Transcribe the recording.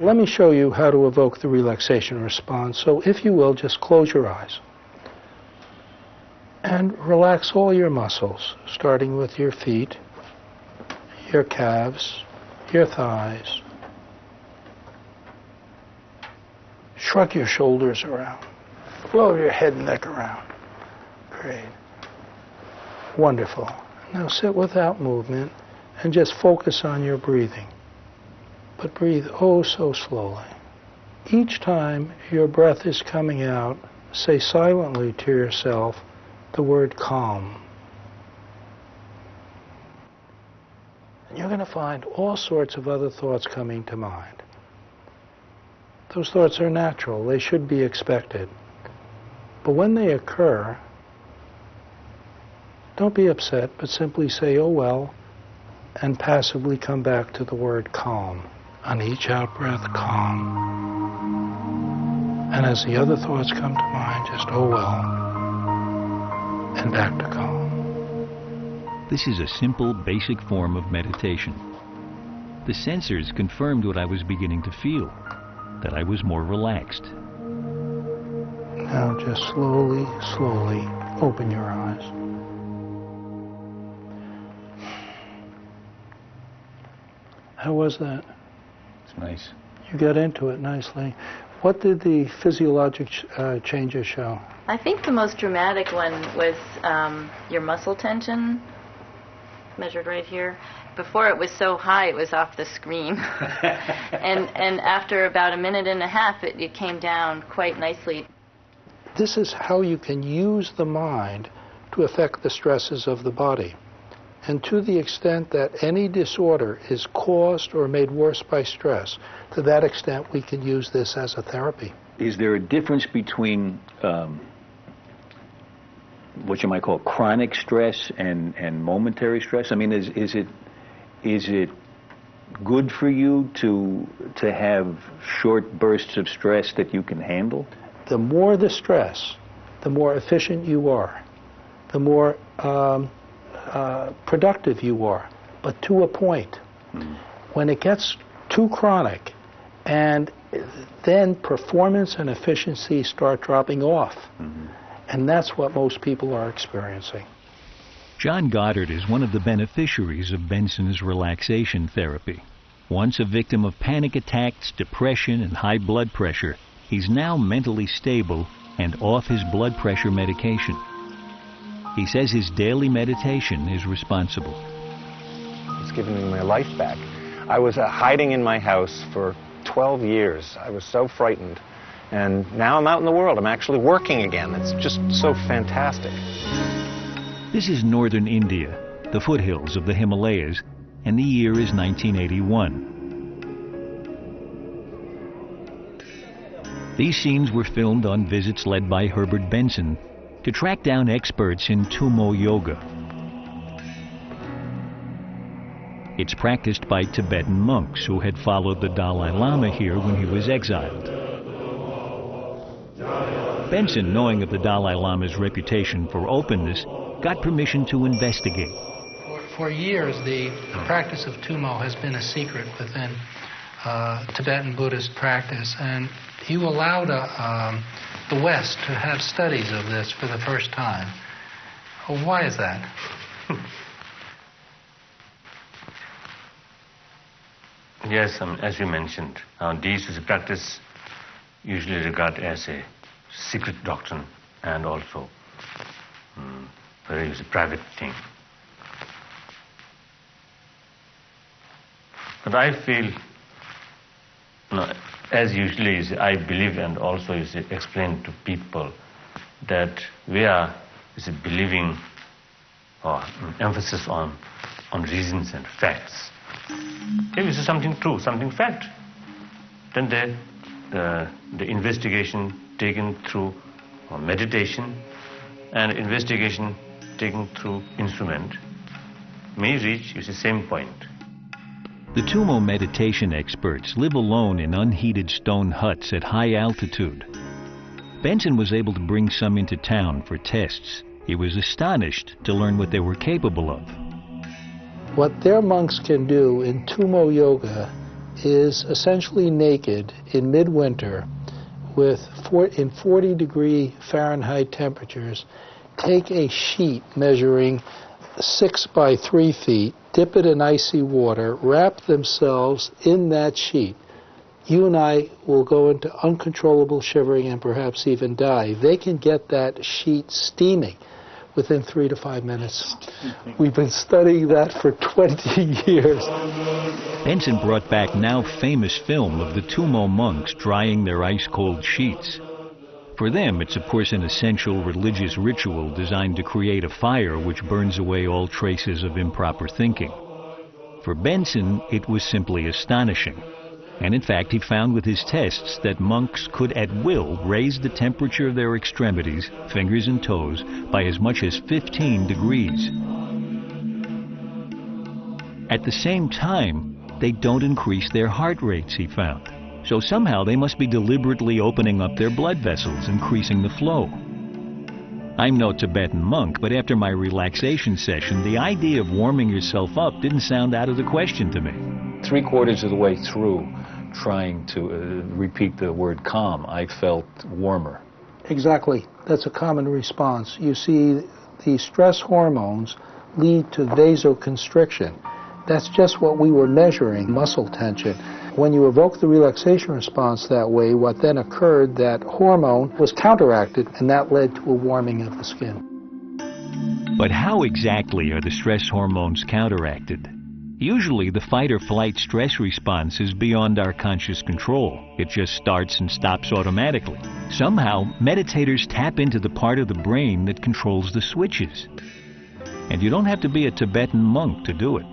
Let me show you how to evoke the relaxation response. So if you will, just close your eyes and relax all your muscles, starting with your feet, your calves, your thighs. Shrug your shoulders around. Blow your head and neck around. Great. Wonderful. Now sit without movement and just focus on your breathing. But breathe oh so slowly. Each time your breath is coming out, say silently to yourself the word calm. And you're going to find all sorts of other thoughts coming to mind. Those thoughts are natural. They should be expected. But when they occur, don't be upset, but simply say, oh well, and passively come back to the word calm. On each out-breath, calm. And as the other thoughts come to mind, just, oh well, and back to calm. This is a simple, basic form of meditation. The sensors confirmed what I was beginning to feel, that I was more relaxed. Now just slowly, slowly open your eyes. How was that? It's nice. You got into it nicely. What did the physiologic changes show? I think the most dramatic one was your muscle tension, measured right here. Before it was so high it was off the screen. and after about a minute and a half it came down quite nicely. This is how you can use the mind to affect the stresses of the body. And to the extent that any disorder is caused or made worse by stress, to that extent we can use this as a therapy. Is there a difference between what you might call chronic stress and momentary stress? I mean, is it good for you to have short bursts of stress that you can handle? The more the stress, the more efficient you are, the more productive you are, but to a point. When it gets too chronic, and then performance and efficiency start dropping off. And that's what most people are experiencing. John Goddard is one of the beneficiaries of Benson's relaxation therapy. Once a victim of panic attacks, depression, and high blood pressure, he's now mentally stable and off his blood pressure medication. He says his daily meditation is responsible. It's given me my life back. I was hiding in my house for 12 years. I was so frightened. And now I'm out in the world. I'm actually working again. It's just so fantastic. This is northern India, the foothills of the Himalayas, and the year is 1981. These scenes were filmed on visits led by Herbert Benson to track down experts in Tummo Yoga. It's practiced by Tibetan monks who had followed the Dalai Lama here when he was exiled. Benson, knowing of the Dalai Lama's reputation for openness, got permission to investigate. For years, the practice of Tummo has been a secret within Tibetan Buddhist practice, and you allowed the West to have studies of this for the first time. Well, why is that? Yes, as you mentioned, this is a practice usually regarded as a secret doctrine and also very private thing. But I feel, as usually is, I believe and also is explained to people that we are believing or emphasis on reasons and facts. If this is something true, something fact, then the investigation taken through meditation and investigation taken through instrument may reach the same point. The Tummo meditation experts live alone in unheated stone huts at high altitude. Benson was able to bring some into town for tests. He was astonished to learn what they were capable of. What their monks can do in Tummo Yoga is essentially naked in midwinter in 40-degree Fahrenheit temperatures, take a sheet measuring 6 by 3 feet, dip it in icy water, wrap themselves in that sheet. You and I will go into uncontrollable shivering and perhaps even die. They can get that sheet steaming within 3 to 5 minutes. We've been studying that for 20 years. Benson brought back now famous film of the Tumo monks drying their ice-cold sheets. For them, it's of course an essential religious ritual designed to create a fire which burns away all traces of improper thinking. For Benson, it was simply astonishing. And in fact, he found with his tests that monks could at will raise the temperature of their extremities, fingers and toes, by as much as 15 degrees. At the same time, they don't increase their heart rates, he found. So somehow they must be deliberately opening up their blood vessels, increasing the flow. I'm no Tibetan monk, but after my relaxation session, the idea of warming yourself up didn't sound out of the question to me. 3/4 of the way through trying to repeat the word calm, I felt warmer. Exactly. That's a common response. You see, the stress hormones lead to vasoconstriction. That's just what we were measuring, muscle tension. When you evoke the relaxation response that way, what then occurred, that hormone was counteracted, and that led to a warming of the skin. But how exactly are the stress hormones counteracted? Usually the fight-or-flight stress response is beyond our conscious control. It just starts and stops automatically. Somehow, meditators tap into the part of the brain that controls the switches. And you don't have to be a Tibetan monk to do it.